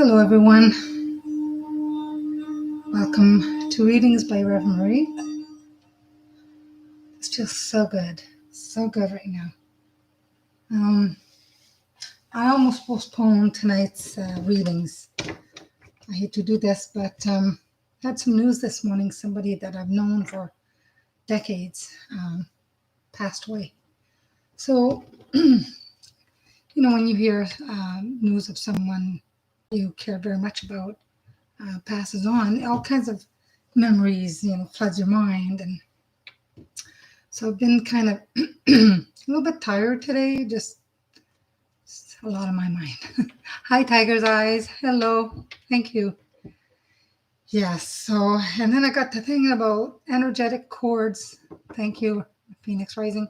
Hello, everyone. Welcome to Readings by Reverend Marie. It's just so good right now. I almost postponed tonight's readings. I hate to do this, but I had some news this morning. Somebody that I've known for decades passed away. So, when you hear news of someone you care very much about passes on, all kinds of memories, floods your mind. And so I've been kind of a little bit tired today, just a lot on my mind. Hi, Tiger's Eyes. Hello. Thank you. Yes. So, and then I got to thinking about energetic cords. Thank you, Phoenix Rising.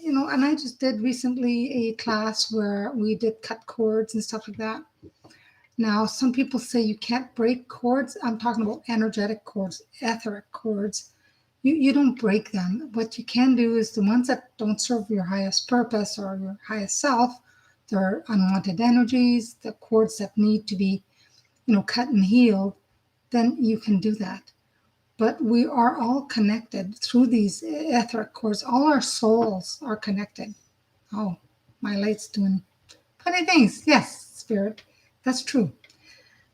And I just did recently a class where we did cut cords and stuff like that. Now, some people say you can't break cords. I'm talking about energetic cords, etheric cords. You don't break them. What you can do is the ones that don't serve your highest purpose or your highest self, they're unwanted energies, the cords that need to be, cut and healed, then you can do that. But we are all connected through these etheric cords. All our souls are connected. Oh, my light's doing funny things. Yes, Spirit, that's true.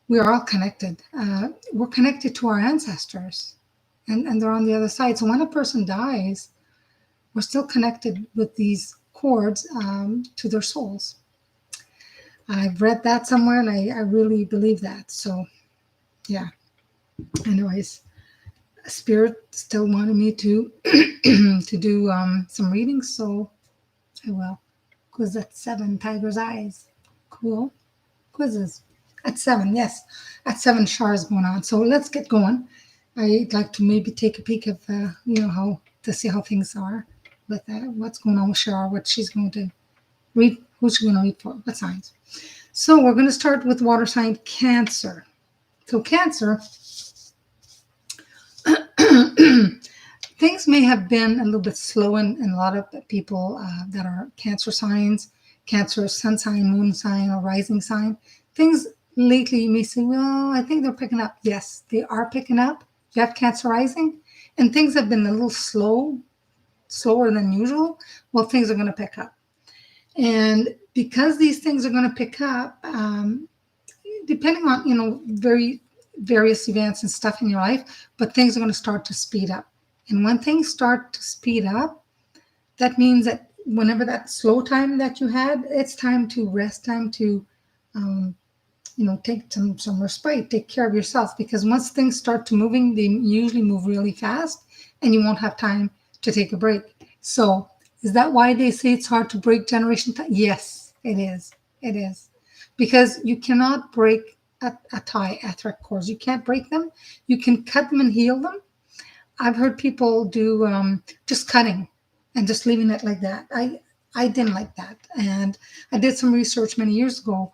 We are all connected. We're connected to our ancestors. And they're on the other side. So when a person dies, we're still connected with these cords to their souls. I've read that somewhere, and I really believe that. So, yeah. Anyways, Spirit still wanted me to to do some readings, so I will. Quiz at 7, Tiger's Eyes. Cool. Quizzes at 7, yes. At 7, Char's going on. So let's get going. I'd like to maybe take a peek of, how to see how things are with what's going on with Shar, what she's going to read, who's she going to read for, what signs. So we're going to start with water sign Cancer. So Cancer, things may have been a little bit slow in a lot of people that are Cancer signs, Cancer sun sign, moon sign, or rising sign. Things lately you may say, well, I think they're picking up. Yes, they are picking up. You have Cancer rising, and things have been a little slower than usual. Well, things are going to pick up. And because these things are going to pick up, depending on, very various events and stuff in your life, but things are going to start to speed up. And when things start to speed up, that means that whenever that slow time that you had, it's time to rest, time to take some respite, take care of yourself, because once things start to moving, they usually move really fast and you won't have time to take a break. So is that why they say it's hard to break generation tie? Yes, it is. It is. Because you cannot break a tie, etheric cords. You can't break them. You can cut them and heal them. I've heard people do just cutting and just leaving it like that. I didn't like that. And I did some research many years ago.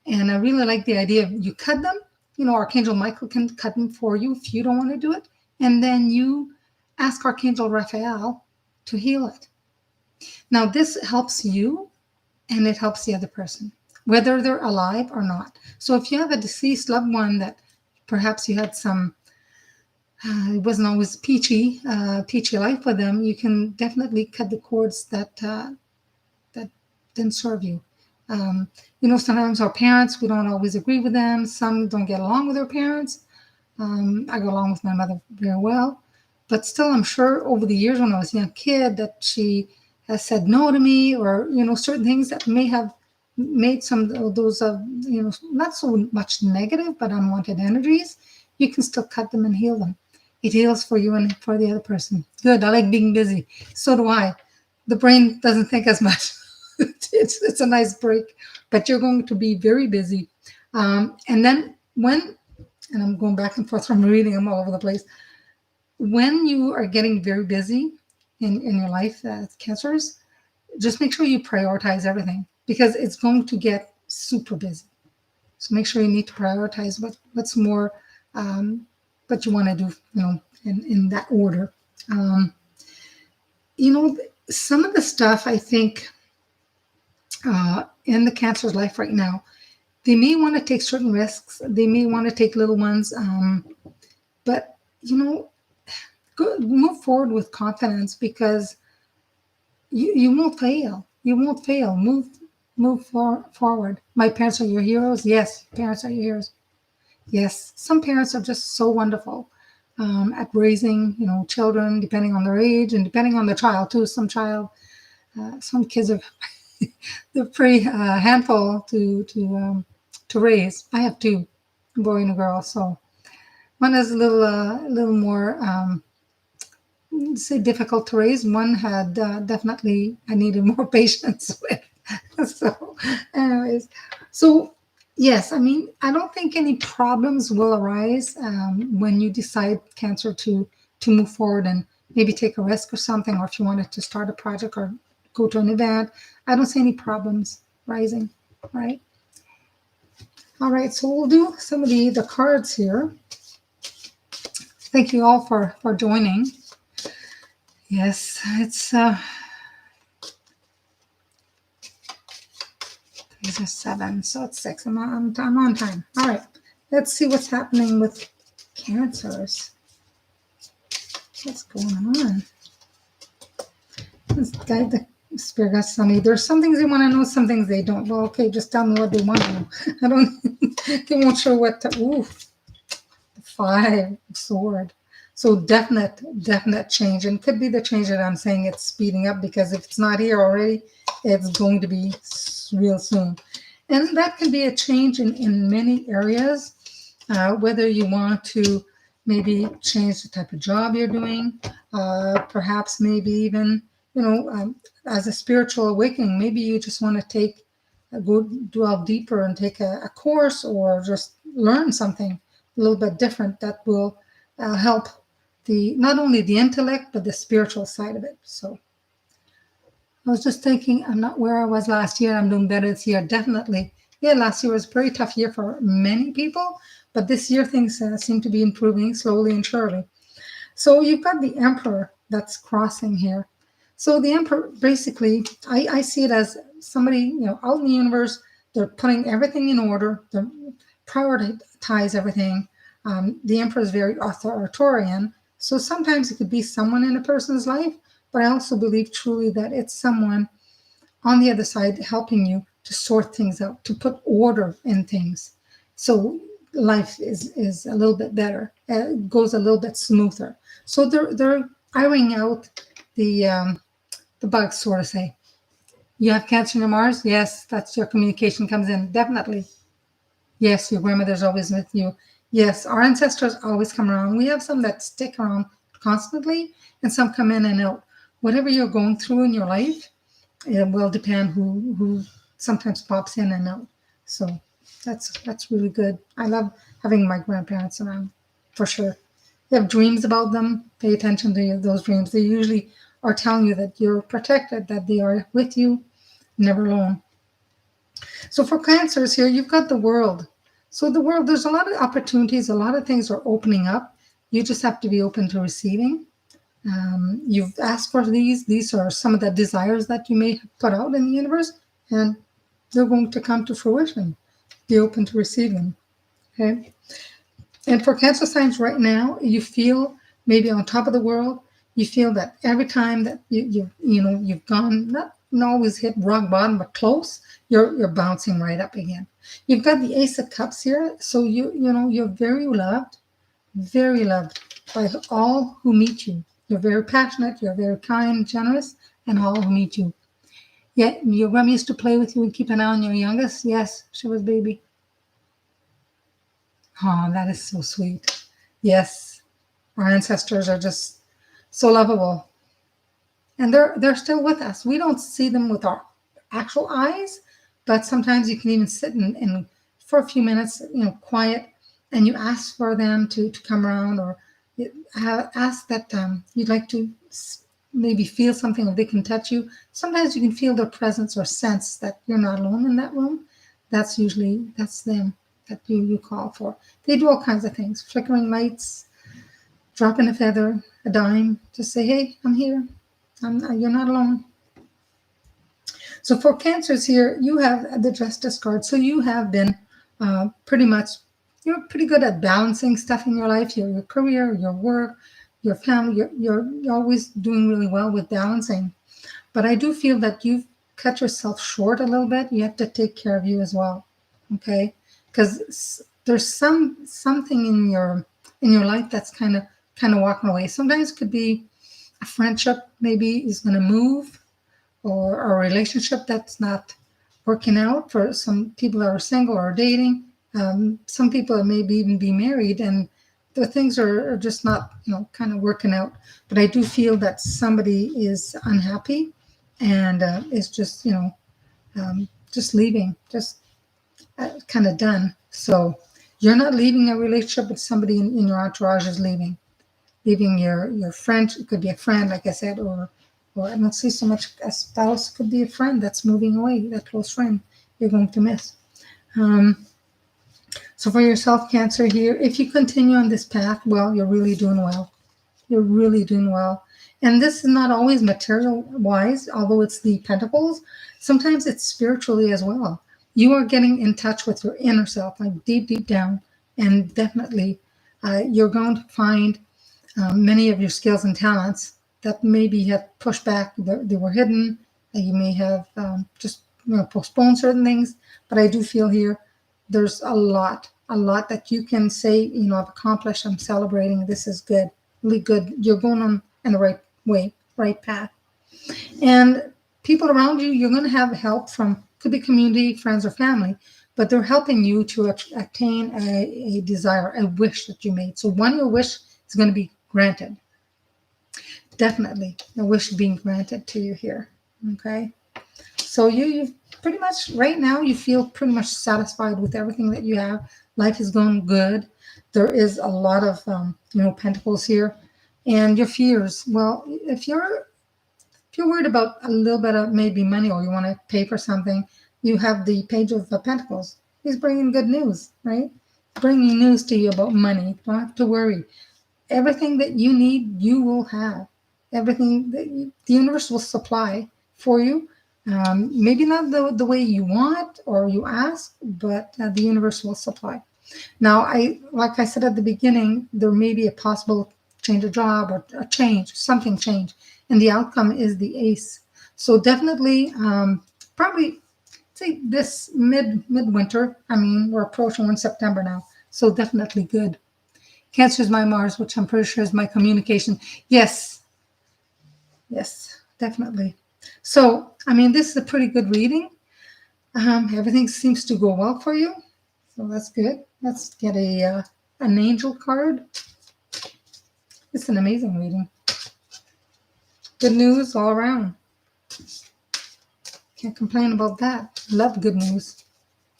And I really like the idea of you cut them. Archangel Michael can cut them for you if you don't want to do it. And then you ask Archangel Raphael to heal it. Now, this helps you and it helps the other person, whether they're alive or not. So if you have a deceased loved one that perhaps you had some, it wasn't always peachy life with them, you can definitely cut the cords that didn't serve you. Sometimes our parents, we don't always agree with them. Some don't get along with their parents. I go along with my mother very well. But still, I'm sure over the years when I was a young kid that she has said no to me, or, certain things that may have made some of those, not so much negative, but unwanted energies. You can still cut them and heal them. It heals for you and for the other person. Good. I like being busy. So do I. The brain doesn't think as much. It's a nice break, but you're going to be very busy. And then and I'm going back and forth from reading, I'm all over the place. When you are getting very busy in your life as cancers, just make sure you prioritize everything, because it's going to get super busy. So make sure you need to prioritize what's more, what you want to do, in that order. Some of the stuff I think in the Cancer's life right now, They may want to take certain risks. They may want to take little ones, but you know, move forward with confidence because you won't fail. You won't fail. Forward. My parents are your heroes. Yes, parents are your heroes. Yes, some parents are just so wonderful at raising, children, depending on their age and depending on the child too. Some kids are they're pretty handful to raise. I have two, a boy and a girl, so one is a little more say difficult to raise. One had definitely I needed more patience with. So, anyways, so yes, I mean I don't think any problems will arise when you decide Cancer to move forward and maybe take a risk or something, or if you wanted to start a project or go to an event. I don't see any problems rising. Right. All right. So we'll do some of the cards here. Thank you all for joining. Yes, it's these are 7, so it's 6. I'm on time. All right, let's see what's happening with Cancers. What's going on? This guy, the spirit guys tell me there's some things they want to know, some things they don't. Well, okay, just tell me what they want to know. I don't. They won't show what. Ooh, the 5 of Sword. So definite change, and could be the change that I'm saying it's speeding up because if it's not here already, it's going to be real soon. And that can be a change in many areas, whether you want to maybe change the type of job you're doing, perhaps maybe even, as a spiritual awakening, maybe you just want to go delve deeper and take a course or just learn something a little bit different that will help not only the intellect but the spiritual side of it. So I was just thinking, I'm not where I was last year. I'm doing better this year, definitely. Yeah, last year was a very tough year for many people, but this year things seem to be improving slowly and surely. So you've got the Emperor that's crossing here. So the Emperor, basically, I see it as somebody, out in the universe. They're putting everything in order. They prioritize everything. The Emperor is very authoritarian. So sometimes it could be someone in a person's life, but I also believe truly that it's someone on the other side helping you to sort things out, to put order in things. So life is a little bit better, goes a little bit smoother. So they're ironing out the bugs, so to say. You have Cancer in your Mars? Yes, that's your communication comes in, definitely. Yes, your grandmother's always with you. Yes, our ancestors always come around. We have some that stick around constantly and some come in and out. Whatever you're going through in your life, it will depend who sometimes pops in and out. So that's really good. I love having my grandparents around, for sure. You have dreams about them, pay attention to those dreams. They usually are telling you that you're protected, that they are with you, never alone. So for Cancers here, you've got the World. So the World, there's a lot of opportunities, a lot of things are opening up. You just have to be open to receiving. You've asked for these. These are some of the desires that you may have put out in the universe, and they're going to come to fruition. Be open to receiving. Okay. And for Cancer signs right now, you feel maybe on top of the world. You feel that every time that you've gone not always hit rock bottom, but close, you're bouncing right up again. You've got the Ace of Cups here, so you're very loved by all who meet you. You're very passionate, you're very kind, generous, and all who meet you. Yeah, your grandma used to play with you and keep an eye on your youngest. Yes, she was baby. Oh, that is so sweet. Yes, our ancestors are just so lovable, and they're still with us. We don't see them with our actual eyes, but sometimes you can even sit in for a few minutes, quiet, and you ask for them to come around, or ask that you'd like to maybe feel something, or they can touch you. Sometimes you can feel their presence or sense that you're not alone in that room. That's them that you call for. They do all kinds of things, flickering lights, dropping a feather, a dime, just say, hey, I'm here. You're not alone. So for Cancers here, you have the Justice card. So you have been pretty much you're pretty good at balancing stuff in your life, your career, your work, your family. You're always doing really well with balancing. But I do feel that you've cut yourself short a little bit. You have to take care of you as well, okay? Because there's something in your life that's kind of walking away. Sometimes it could be a friendship maybe is going to move, or a relationship that's not working out for some people that are single or dating. Some people maybe even be married, and the things are just not, kind of working out. But I do feel that somebody is unhappy and is just, just leaving, just kind of done. So you're not leaving a relationship, but somebody in your entourage is leaving your friend. It could be a friend, like I said, or I don't see so much a spouse. It could be a friend that's moving away, that close friend you're going to miss. So for yourself, Cancer here, if you continue on this path, well, you're really doing well. You're really doing well. And this is not always material wise, although it's the pentacles. Sometimes it's spiritually as well. You are getting in touch with your inner self, like deep, deep down. And definitely you're going to find many of your skills and talents that maybe you have pushed back. They were hidden. You may have just postponed certain things. But I do feel here there's a lot that you can say, I've accomplished. I'm celebrating. This is good, really good. You're going on in the right way, right path. And people around you, you're going to have help from, could be community, friends, or family, but they're helping you to attain a desire, a wish that you made. So one, your wish is going to be granted. Definitely, a wish being granted to you here. Okay. So you pretty much, right now, you feel pretty much satisfied with everything that you have. Life is going good. There is a lot of, pentacles here. And your fears, well, if you're worried about a little bit of maybe money, or you want to pay for something, you have the Page of Pentacles. He's bringing good news, right? Bringing news to you about money. Don't have to worry. Everything that you need, you will have. Everything that the universe will supply for you. Maybe not the way you want or you ask, but the universe will supply. Now, like I said at the beginning, there may be a possible change of job or a change, something change, and the outcome is the Ace. So definitely, probably say this midwinter. I mean, we're approaching 1 September now, so definitely good. Cancer is my Mars, which I'm pretty sure is my communication. Yes, definitely. So, I mean, this is a pretty good reading. Everything seems to go well for you, so that's good. Let's get an angel card. It's an amazing reading. Good news all around. Can't complain about that. Love good news,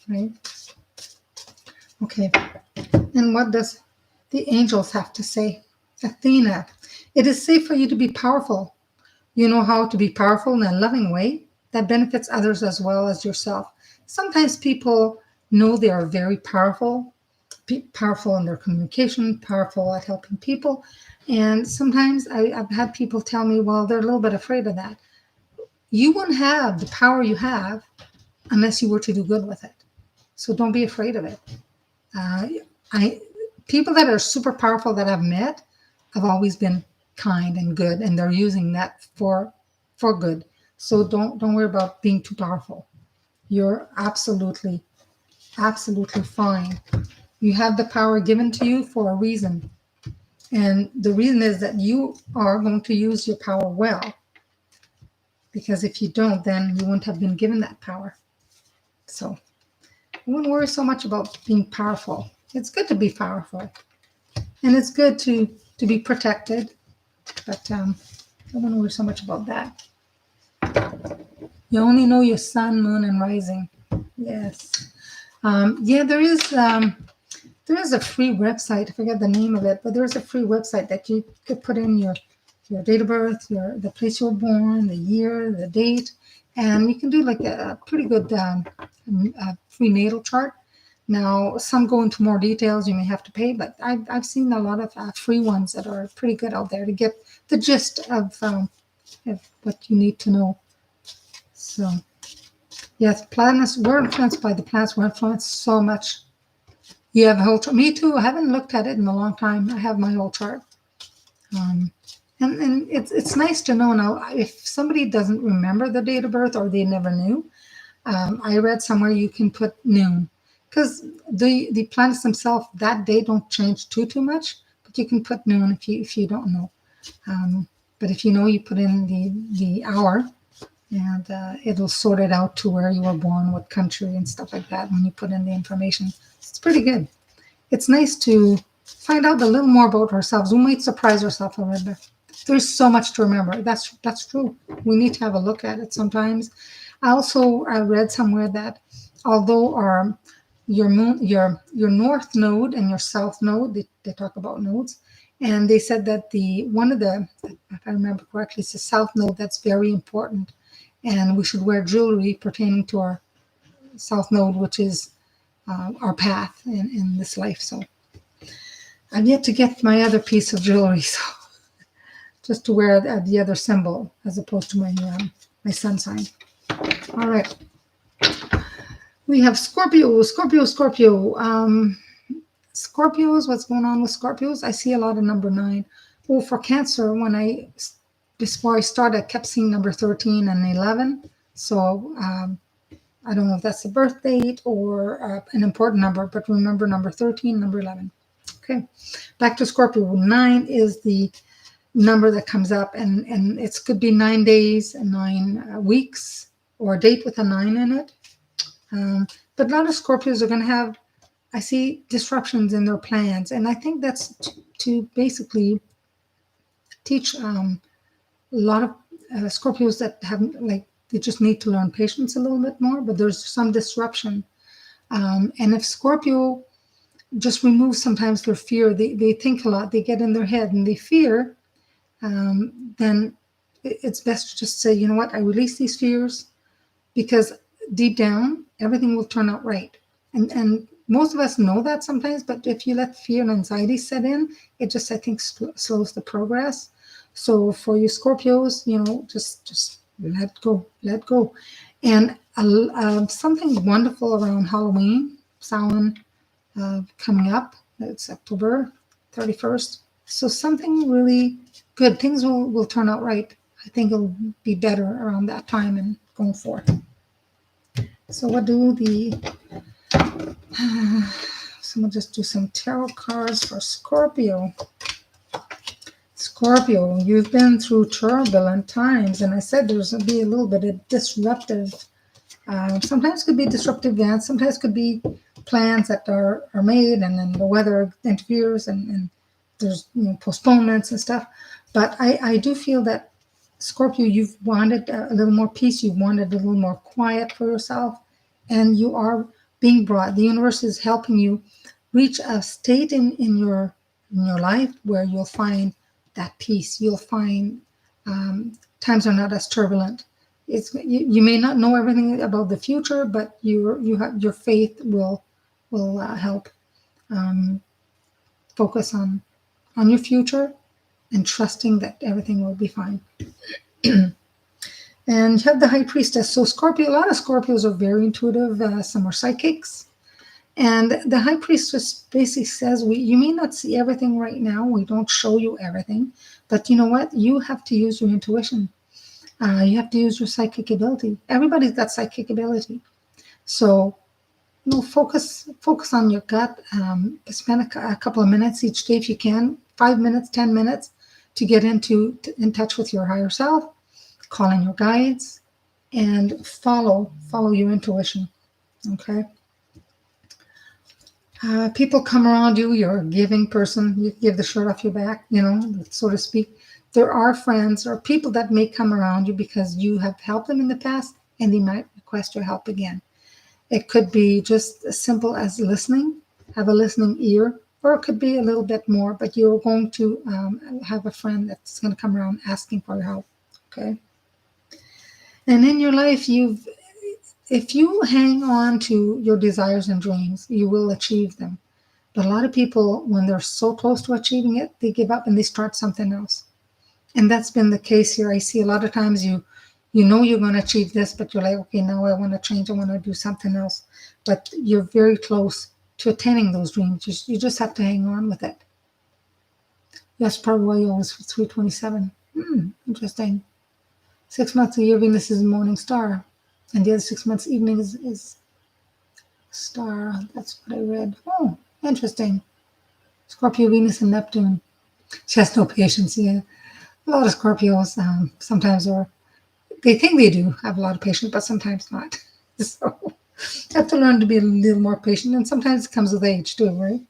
right? Okay, and what does the angels have to say? Athena, it is safe for you to be powerful. You know how to be powerful in a loving way that benefits others as well as yourself. Sometimes people know they are very powerful, powerful in their communication, powerful at helping people. And sometimes I've had people tell me, well, they're a little bit afraid of that. You wouldn't have the power you have unless you were to do good with it. So don't be afraid of it. People that are super powerful that I've met have always been kind and good, and they're using that for good. So don't worry about being too powerful. You're absolutely fine. You have the power given to you for a reason. And the reason is that you are going to use your power well. Because if you don't, then you wouldn't have been given that power. So I wouldn't worry so much about being powerful. It's good to be powerful. And it's good to be protected. But I wouldn't worry so much about that. You only know your sun, moon, and rising. Yes. There is a free website. I forget the name of it, but there's a free website that you could put in your date of birth, the place you were born, the year, the date, and you can do like a pretty good free natal chart. Now, some go into more details. You may have to pay, but I've seen a lot of free ones that are pretty good out there to get the gist of what you need to know. So, yes, planets, we're influenced by the planets. We're influenced so much You have a whole chart. Me too. I haven't looked at it in a long time. I have my whole chart. Um, and it's nice to know now if somebody doesn't remember the date of birth or they never knew. I read somewhere you can put noon because the planets themselves that day don't change too much, but you can put noon if you don't know. But if you know, you put in the hour, and it'll sort it out to where you were born, what country, and stuff like that when you put in the information. It's pretty good. It's nice to find out a little more about ourselves. We might surprise ourselves a little bit. There's so much to remember. That's true. We need to have a look at it sometimes. I read somewhere that although our your moon your north node and your south node, they talk about nodes, and they said that the one of the, if I remember correctly, it's the south node that's very important, and we should wear jewelry pertaining to our south node, which is our path in this life. So I've yet to get my other piece of jewelry, so just to wear the other symbol as opposed to my sun sign. All right. We have Scorpio, Scorpio, Scorpio. Scorpios, what's going on with Scorpios? I see a lot of number 9. Oh, for Cancer, before I started, I kept seeing number 13 and 11. So I don't know if that's the birth date or an important number, but remember number 13, number 11. Okay, back to Scorpio. 9 is the number that comes up, and it could be 9 days and 9 weeks, or a date with a 9 in it. But a lot of Scorpios are going to have, I see, disruptions in their plans, and I think that's to basically teach a lot of Scorpios that haven't, like, they just need to learn patience a little bit more, but there's some disruption. And if Scorpio just removes sometimes their fear, they think a lot, they get in their head and they fear, then it's best to just say, you know what, I release these fears, because deep down, everything will turn out right. And most of us know that sometimes, but if you let fear and anxiety set in, it just, I think, slows the progress. So for you Scorpios, just let go, let go. And something wonderful around Halloween, Samhain, coming up. It's October 31st. So something really good. Things will turn out right. I think it'll be better around that time and going forth. So what do someone just do some tarot cards for Scorpio. Scorpio, you've been through turbulent times, and I said there's going to be a little bit of disruptive. Sometimes could be disruptive events. Sometimes could be plans that are made, and then the weather interferes, and there's postponements and stuff. But I do feel that Scorpio, you've wanted a little more peace. You've wanted a little more quiet for yourself, and you are being brought. The universe is helping you reach a state in your life where you'll find that peace. You'll find times are not as turbulent. You may not know everything about the future, but your faith will help focus on your future and trusting that everything will be fine. And you have the High Priestess. So Scorpio, a lot of Scorpios are very intuitive. Some are psychics. And the High Priestess basically says, you may not see everything right now. We don't show you everything. But you know what? You have to use your intuition. You have to use your psychic ability. Everybody's got psychic ability. So, focus on your gut. Spend a couple of minutes each day if you can, 5 minutes, 10 minutes, to get in touch with your higher self, call in your guides, and follow your intuition. Okay. People come around you. You're a giving person. You give the shirt off your back, so to speak. There are friends or people that may come around you because you have helped them in the past, and they might request your help again. It could be just as simple as listening, have a listening ear, or it could be a little bit more, but you're going to have a friend that's going to come around asking for your help. Okay. And in your life, if you hang on to your desires and dreams, you will achieve them. But a lot of people, when they're so close to achieving it, they give up and they start something else. And that's been the case here. I see a lot of times you know you're going to achieve this, but you're like, okay, now I want to change. I want to do something else. But you're very close to attaining those dreams. You just have to hang on with it. That's probably why you always 327. Interesting. 6 months a year, Venus is morning star. And the other 6 months evening is star. That's what I read. Oh, interesting. Scorpio, Venus, and Neptune. She has no patience. Yeah. A lot of Scorpios sometimes they think they do have a lot of patience, but sometimes not. So you have to learn to be a little more patient. And sometimes it comes with age too, right?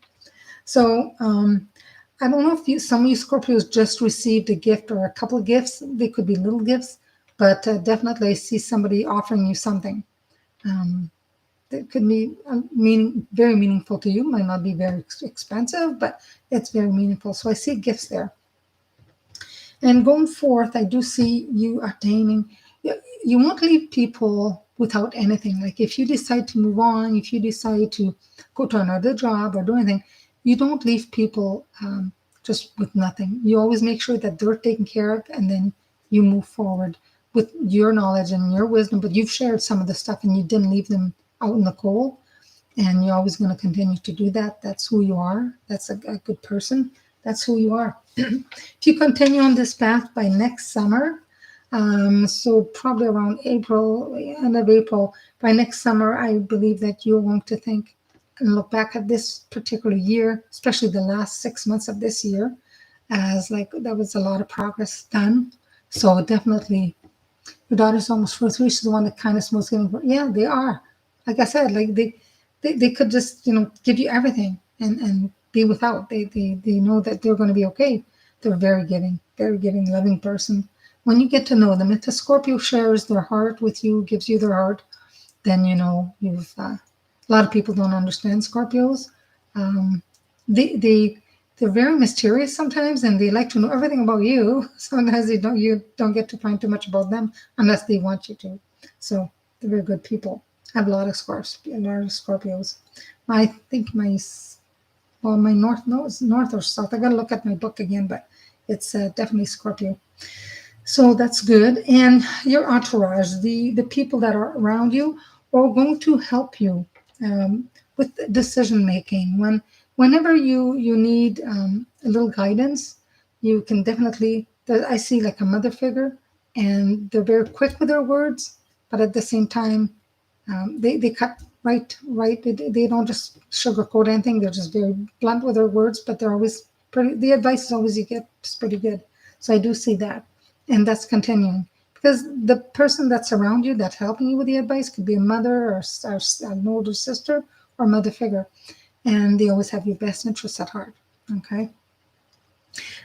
So I don't know if some of you Scorpios just received a gift or a couple of gifts. They could be little gifts, but definitely I see somebody offering you something that could be very meaningful to you. Might not be very expensive, but it's very meaningful. So I see gifts there. And going forth, I do see you attaining. You won't leave people without anything. Like if you decide to move on, if you decide to go to another job or do anything, you don't leave people just with nothing. You always make sure that they're taken care of, and then you move forward with your knowledge and your wisdom. But you've shared some of the stuff, and you didn't leave them out in the cold. And you're always going to continue to do that. That's who you are. That's a good person. That's who you are. If you continue on this path by next summer, so probably around April, end of April, by next summer, I believe that you're going to think and look back at this particular year, especially the last 6 months of this year, as like there was a lot of progress done. So definitely, your daughter's almost 43. She's the one that kind of smells getting. Yeah, they are. Like I said, like they could just give you everything and be without. They know that they're going to be okay. They're very giving, loving person. When you get to know them, if the Scorpio shares their heart with you, gives you their heart, then you've. A lot of people don't understand Scorpios. They're very mysterious sometimes, and they like to know everything about you. Sometimes you don't get to find too much about them unless they want you to. So they're very good people. I have a lot of Scorpios. I think my north or south. I got to look at my book again, but it's definitely Scorpio. So that's good. And your entourage, the people that are around you, are going to help you with decision making. Whenever you need a little guidance, you can definitely. I see like a mother figure, and they're very quick with their words, but at the same time, they cut right. They don't just sugarcoat anything. They're just very blunt with their words, but they're always pretty. The advice is always you get is pretty good. So I do see that, and that's continuing because the person that's around you that's helping you with the advice could be a mother or an older sister or mother figure, and they always have your best interests at heart. Okay.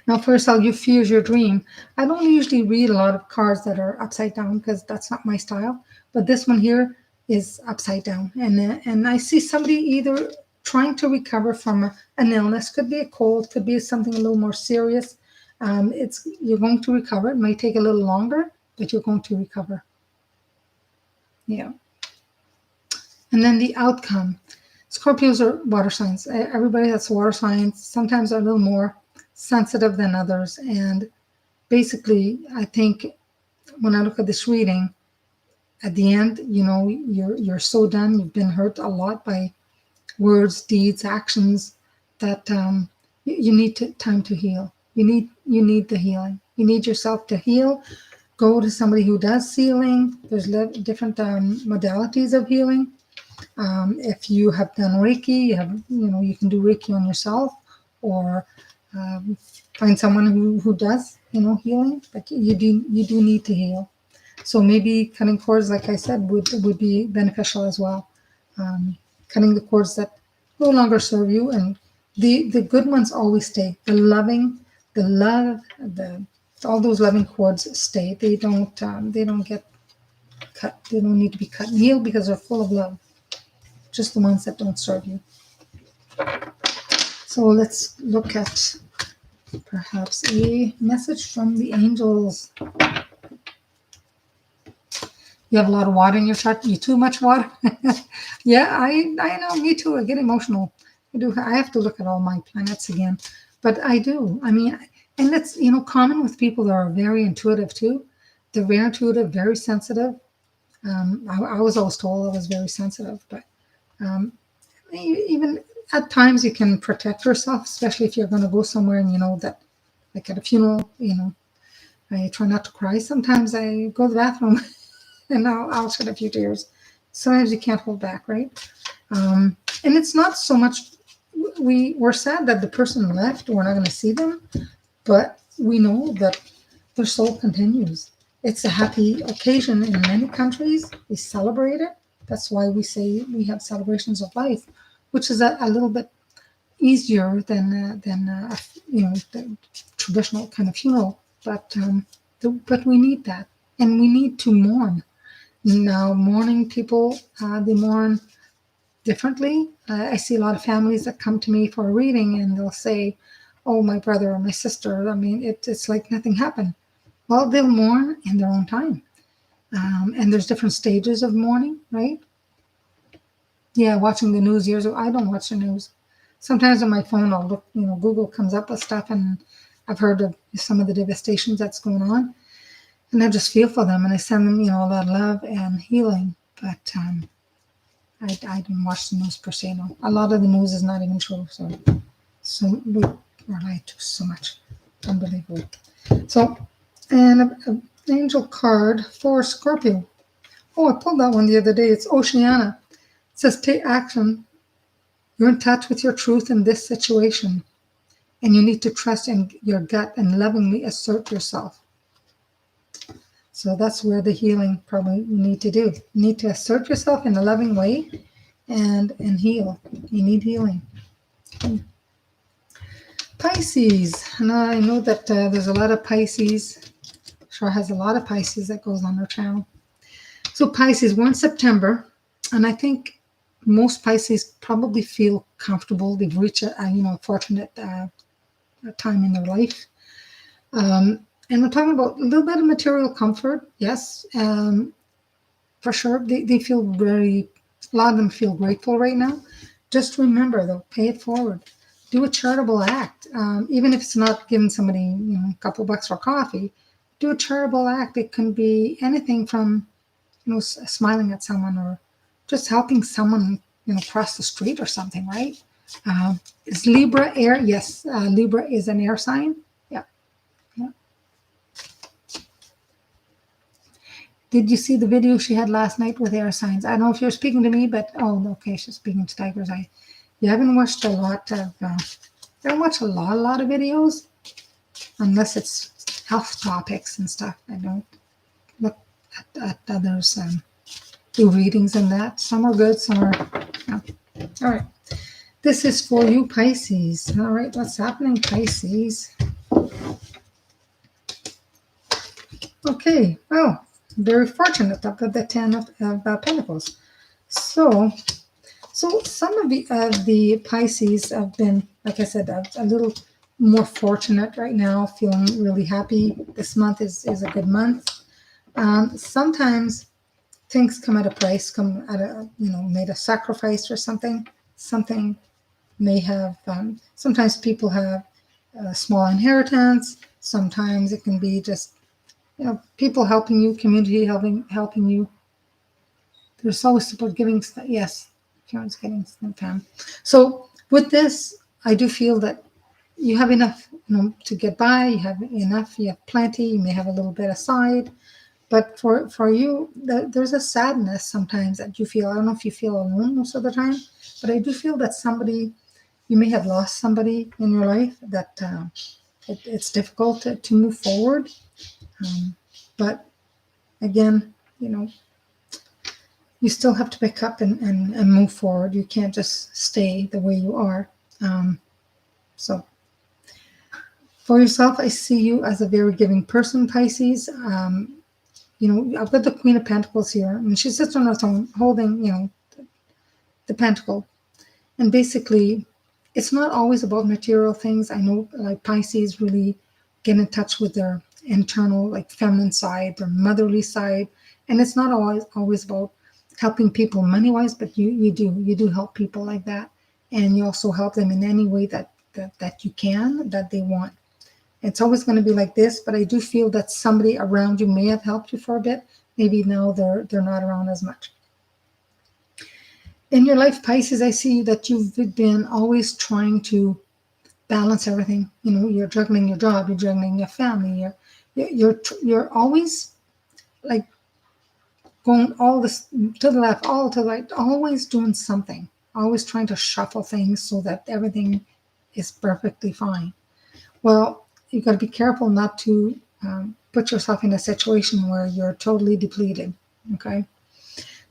Now, first, I'll fuse your dream. I don't usually read a lot of cards that are upside down because that's not my style. But this one here is upside down, and I see somebody either trying to recover from an illness. Could be a cold, could be something a little more serious. You're going to recover. It might take a little longer, but you're going to recover. Yeah. And then the outcome. Scorpios are water signs. Everybody that's water signs sometimes are a little more sensitive than others. And basically, I think when I look at this reading, at the end, you're so done. You've been hurt a lot by words, deeds, actions that you need time to heal. You need the healing. You need yourself to heal. Go to somebody who does healing. There's different modalities of healing. If you have done Reiki, you can do Reiki on yourself, or find someone who does healing. But you do need to heal. So maybe cutting cords, like I said, would be beneficial as well. Cutting the cords that no longer serve you, and the good ones always stay. The love, all those loving cords stay. They don't get cut. They don't need to be cut and healed because they're full of love. Just the ones that don't serve you. So let's look at perhaps a message from the angels. You have a lot of water in your chart. You too much water. Yeah, I know. Me too. I get emotional. I do. I have to look at all my planets again, but I do. I mean, and that's common with people that are very intuitive too. They're very intuitive, very sensitive. I was always told I was very sensitive, but even at times you can protect yourself, especially if you're going to go somewhere and you know that, like at a funeral, I try not to cry. Sometimes I go to the bathroom and I'll shed a few tears. Sometimes you can't hold back, right? And it's not so much, we're sad that the person left, we're not going to see them, but we know that their soul continues. It's a happy occasion in many countries. We celebrate it. That's why we say we have celebrations of life, which is a little bit easier than the traditional kind of funeral. But we need that, and we need to mourn. Now, mourning people, they mourn differently. I see a lot of families that come to me for a reading, and they'll say, "Oh, my brother or my sister." I mean, it's like nothing happened. Well, they'll mourn in their own time, and there's different stages of mourning, right? Yeah, watching the news years ago. I don't watch the news. Sometimes on my phone, I'll look. Google comes up with stuff, and I've heard of some of the devastations that's going on, and I just feel for them, and I send them, a lot of love and healing. But I don't watch the news per se. No, a lot of the news is not even true. So we rely to so much, unbelievable. So, and an angel card for Scorpio. Oh, I pulled that one the other day. It's Oceana. It says, take action. You're in touch with your truth in this situation, and you need to trust in your gut and lovingly assert yourself. So that's where the healing probably you need to do. You need to assert yourself in a loving way and heal. You need healing. Okay. Pisces. And I know that there's a lot of Pisces. Sure has a lot of Pisces that goes on our channel. So Pisces, we're in September, and I think most Pisces probably feel comfortable. They've reached a fortunate time in their life. And I'm talking about a little bit of material comfort, yes, for sure. They feel a lot of them feel grateful right now. Just remember, though, pay it forward. Do a charitable act, even if it's not giving somebody a couple bucks for coffee. Do a charitable act. It can be anything from smiling at someone or just helping someone cross the street or something, right? Is Libra air? Yes, Libra is an air sign. Yeah. Did you see the video she had last night with air signs? I don't know if you're speaking to me, but okay, she's speaking to Tiger's Eye. You haven't watched a lot of. I don't watch a lot of videos, unless it's health topics and stuff. I don't look at others do readings and that. Some are good, some are. No. All right. This is for you, Pisces. All right, what's happening, Pisces? Okay, well, very fortunate. I've got the 10 of Pentacles. So some of the Pisces have been, like I said, a little more fortunate right now, feeling really happy. This month is a good month. Sometimes things come at a price, come at made a sacrifice or something. Something may have, sometimes people have a small inheritance. Sometimes it can be just, people helping you, community helping you. There's always support giving. Yes, Karen's getting some time. So with this, I do feel that you have enough, to get by. You have enough. You have plenty. You may have a little bit aside, but for you, there's a sadness sometimes that you feel. I don't know if you feel alone most of the time, but I do feel that you may have lost somebody in your life that it's difficult to move forward. But again, you still have to pick up and move forward. You can't just stay the way you are. So for yourself, I see you as a very giving person, Pisces. I've got the Queen of Pentacles here, and she sits on her throne holding, the pentacle. And basically, it's not always about material things. I know, like, Pisces really get in touch with their internal, like, feminine side, their motherly side. And it's not always about helping people money-wise, but you do help people like that. And you also help them in any way that you can, that they want. It's always going to be like this, but I do feel that somebody around you may have helped you for a bit. Maybe now they're not around as much. In your life, Pisces, I see that you've been always trying to balance everything. You're juggling your job, you're juggling your family, you're always like going all this to the left, all to the right, always doing something, always trying to shuffle things so that everything is perfectly fine. Well, you've got to be careful not to put yourself in a situation where you're totally depleted. Okay.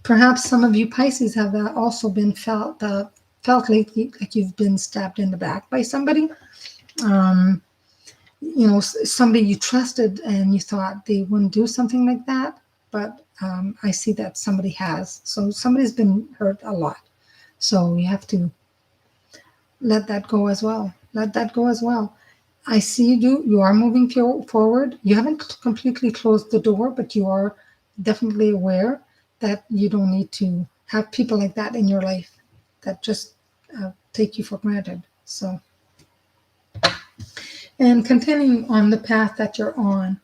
Perhaps some of you Pisces have also been felt lately like you've been stabbed in the back by somebody. Um, somebody you trusted and you thought they wouldn't do something like that, but I see that somebody has. So somebody's been hurt a lot. So you have to let that go as well. Let that go as well. I see you are moving forward. You haven't completely closed the door, but you are definitely aware that you don't need to have people like that in your life that just take you for granted. So, and continuing on the path that you're on,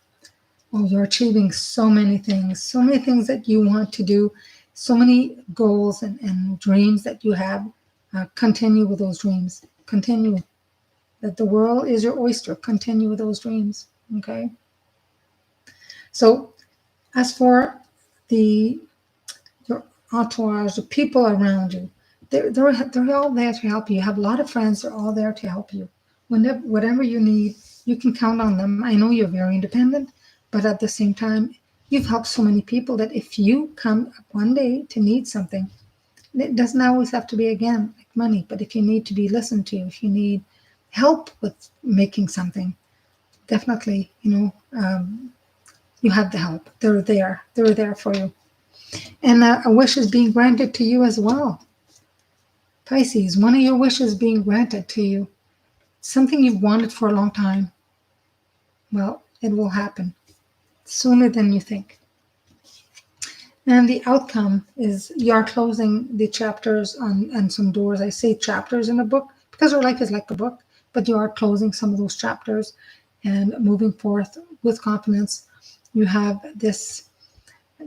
oh, you're achieving so many things that you want to do, so many goals and dreams that you have. Continue with those dreams. Continue. That the world is your oyster. Continue with those dreams. Okay. So, as for the your entourage, the people around you, they're all there to help you. You have a lot of friends. They're all there to help you. Whatever you need, you can count on them. I know you're very independent, but at the same time, you've helped so many people that if you come one day to need something, it doesn't always have to be again like money. But if you need to be listened to, if you need help with making something, definitely, you have the help. They're there. They're there for you. And a wish is being granted to you as well. Pisces, one of your wishes being granted to you. Something you've wanted for a long time. Well, it will happen sooner than you think. And the outcome is you're closing the chapters on some doors. I say chapters in a book because our life is like a book, but you are closing some of those chapters and moving forth with confidence. You have this,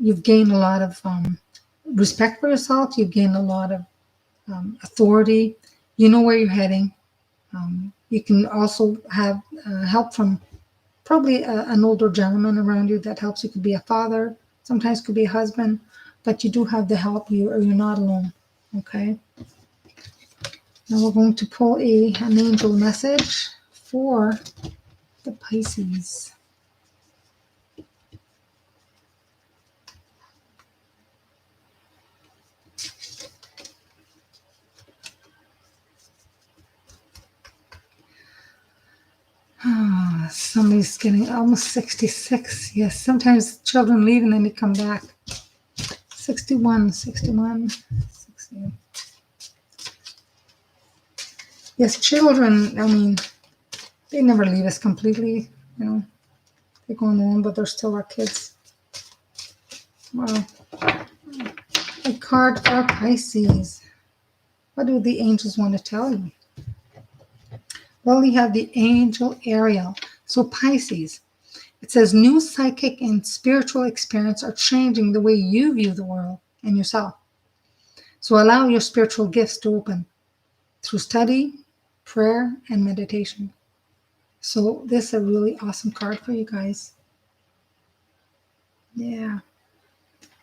you've gained a lot of respect for yourself, you've gained a lot of authority, you know where you're heading. You can also have help from probably an older gentleman around you that helps. You could be a father, sometimes could be a husband, but you do have the help. You're not alone. Okay. Now we're going to pull an angel message for the Pisces. Somebody's getting almost 66. Yes, sometimes children leave and then they come back. 61, 61, 60. Yes, children, I mean, they never leave us completely, They go on their own, but they're still our kids. Wow. A card for Pisces. What do the angels want to tell you? Well, you have the angel Ariel. So Pisces, it says new psychic and spiritual experience are changing the way you view the world and yourself. So allow your spiritual gifts to open through study, prayer, and meditation. So this is a really awesome card for you guys. Yeah.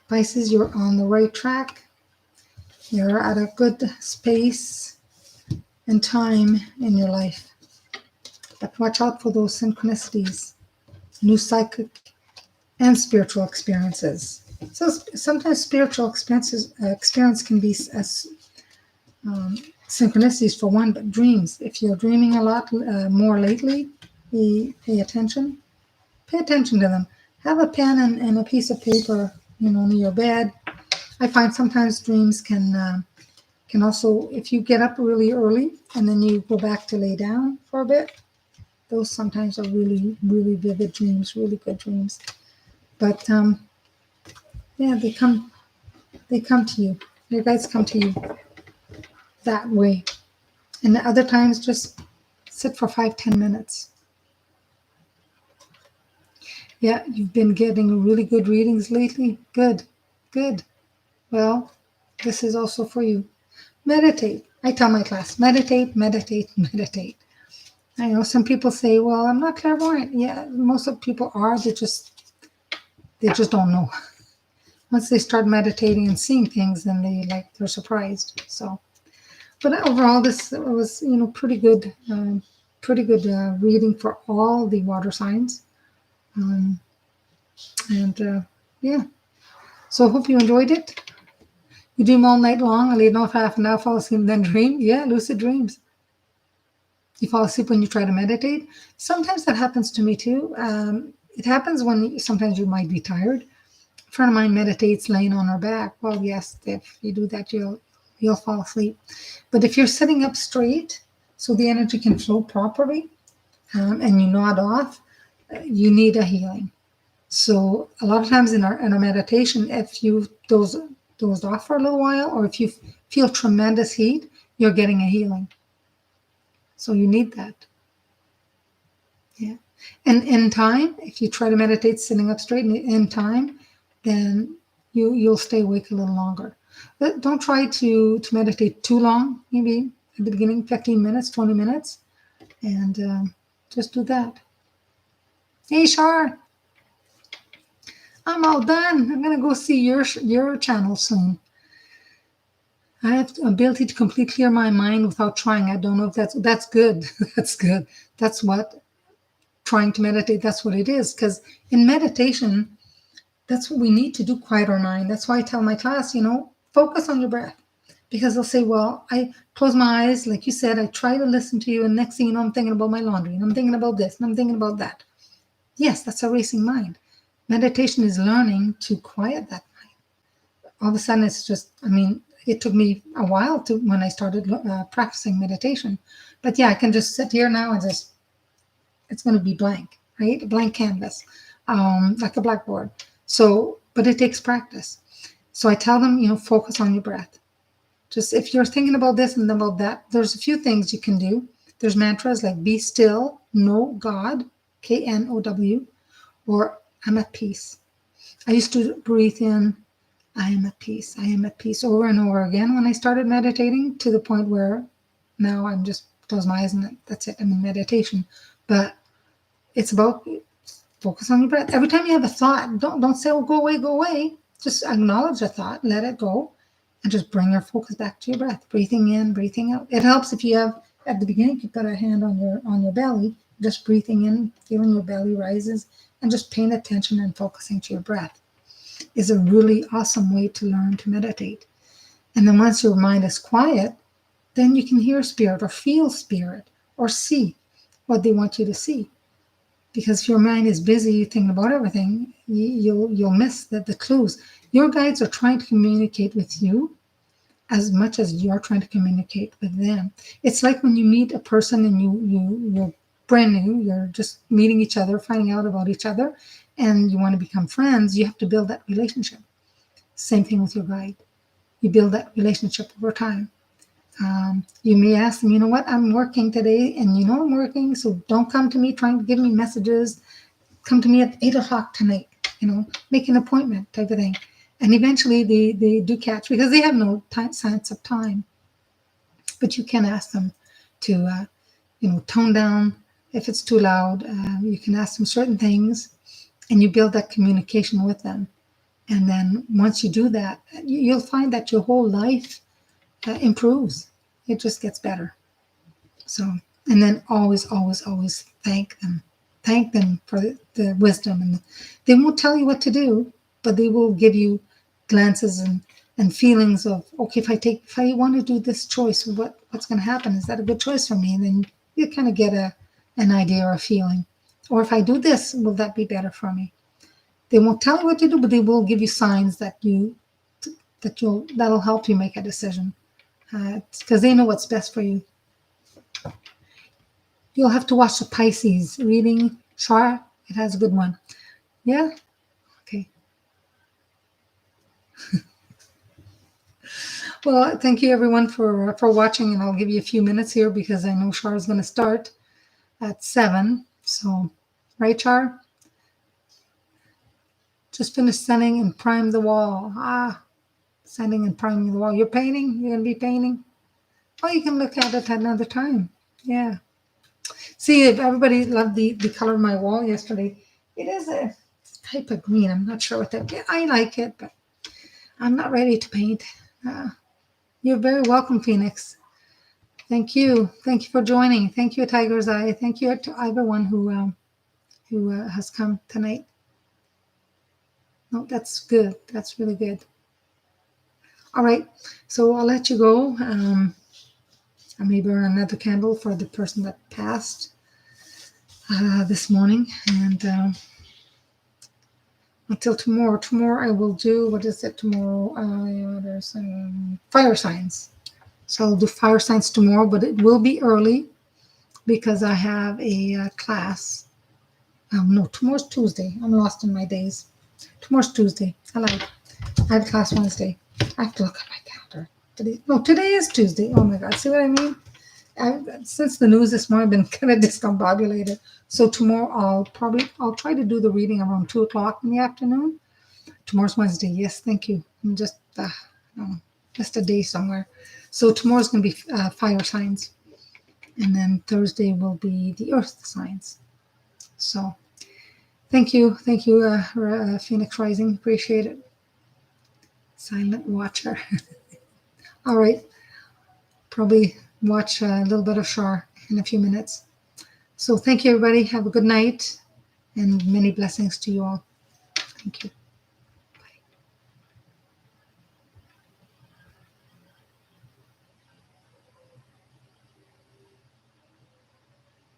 Pisces, you're on the right track. You're at a good space and time in your life. But watch out for those synchronicities, new psychic and spiritual experiences. So sometimes spiritual experience can be as synchronicities for one, but dreams. If you're dreaming a lot more lately, pay attention. Pay attention to them. Have a pen and a piece of paper, near your bed. I find sometimes dreams can also, if you get up really early and then you go back to lay down for a bit, those sometimes are really, really vivid dreams, really good dreams. But yeah, they come to you. Your guides come to you that way. And the other times, just sit for 5-10 minutes. Yeah, you've been getting really good readings lately. Good, good. Well, This is also for you. Meditate. I tell my class, meditate, meditate, meditate. I know some people say, well, I'm not clairvoyant. Yeah, most of people are. They just don't know. Once they start meditating and seeing things, then they're surprised. So, but overall, this was pretty good reading for all the water signs, um, and yeah. So I hope you enjoyed it. You dream all night long. I laid off half an hour, fall asleep, then dream. Yeah, lucid dreams. You fall asleep when you try to meditate. Sometimes that happens to me too. It happens when sometimes you might be tired. A friend of mine meditates laying on her back. Well, yes, if you do that, you'll fall asleep. But if you're sitting up straight, so the energy can flow properly, and you nod off, you need a healing. So a lot of times in our meditation, if you dozed off for a little while, or if you feel tremendous heat, you're getting a healing. So you need that. Yeah. And in time, if you try to meditate sitting up straight in time, then you'll stay awake a little longer. But don't try to meditate too long. Maybe at the beginning, 15 minutes, 20 minutes, and just do that. Hey, Shar, I'm all done. I'm gonna go see your channel soon. I have the ability to completely clear my mind without trying. I don't know if that's good. That's good. That's what trying to meditate. That's what it is. Because in meditation, that's what we need to do, quiet our mind. That's why I tell my class, focus on your breath. Because they'll say, well, I close my eyes, like you said, I try to listen to you, and next thing you know, I'm thinking about my laundry, and I'm thinking about this, and I'm thinking about that. Yes, that's a racing mind. Meditation is learning to quiet that mind. All of a sudden, it's just, it took me a while when I started practicing meditation. But yeah, I can just sit here now and it's going to be blank, right? A blank canvas, like a blackboard. So, but it takes practice. So I tell them, focus on your breath. Just if you're thinking about this and about that, there's a few things you can do. There's mantras like be still, know God, Know, or I'm at peace. I used to breathe in, I am at peace, I am at peace over and over again when I started meditating, to the point where now I'm just close my eyes and that's it. I'm in meditation. But it's about focus on your breath. Every time you have a thought, don't say, oh, go away, go away. Just acknowledge the thought, let it go, and just bring your focus back to your breath. Breathing in, breathing out. It helps if you have, at the beginning, you put a hand on your belly, just breathing in, feeling your belly rises, and just paying attention and focusing to your breath is a really awesome way to learn to meditate. And then once your mind is quiet, then you can hear spirit or feel spirit or see what they want you to see. Because if your mind is busy thinking about everything, you'll miss the clues. Your guides are trying to communicate with you as much as you're trying to communicate with them. It's like when you meet a person and you're brand new, you're just meeting each other, finding out about each other, and you want to become friends, you have to build that relationship. Same thing with your guide. You build that relationship over time. You may ask them, you know what, I'm working today, and I'm working, so don't come to me trying to give me messages. Come to me at 8 o'clock tonight, make an appointment type of thing. And eventually they do catch, because they have no sense of time. But you can ask them to, tone down if it's too loud. You can ask them certain things, and you build that communication with them. And then once you do that, you'll find that your whole life improves. It just gets better. So, and then always, always, always thank them. Thank them for the wisdom. And they won't tell you what to do, but they will give you glances and feelings of, okay, if I want to do this choice, what's going to happen? Is that a good choice for me? And then you kind of get an idea or a feeling. Or if I do this, will that be better for me? They won't tell you what to do, but they will give you signs that'll help you make a decision, because they know what's best for you. You'll have to watch the Pisces reading. Char, it has a good one. Yeah? Okay. Well, thank you everyone for watching, and I'll give you a few minutes here because I know Char is going to start at 7. So, right, Char? Just finished sunning and primed the wall. sanding and priming the wall. You're painting? You're going to be painting? Oh, you can look at it at another time. Yeah. See, if everybody loved the color of my wall yesterday, it is a type of green. I'm not sure what that. Yeah, I like it, but I'm not ready to paint. You're very welcome, Phoenix. Thank you. Thank you for joining. Thank you, Tiger's Eye. Thank you to everyone who has come tonight. No, that's good. That's really good. All right. So I'll let you go. I may burn another candle for the person that passed this morning. And until tomorrow. Tomorrow I will do, what is it tomorrow? There's fire signs. So I'll do fire signs tomorrow, but it will be early because I have a class. No, tomorrow's Tuesday. I'm lost in my days. Tomorrow's Tuesday. I have class Wednesday. I have to look at my calendar. Today is Tuesday. Oh my God. See what I mean? Since the news this morning, I've been kind of discombobulated. So tomorrow I'll try to do the reading around 2:00 in the afternoon. Tomorrow's Wednesday. Yes, thank you. I'm just a day somewhere. So tomorrow's going to be fire signs, and then Thursday will be the earth signs. So thank you, Phoenix Rising. Appreciate it. Silent watcher. All right. Probably watch a little bit of Shar in a few minutes. So thank you, everybody. Have a good night and many blessings to you all. Thank you.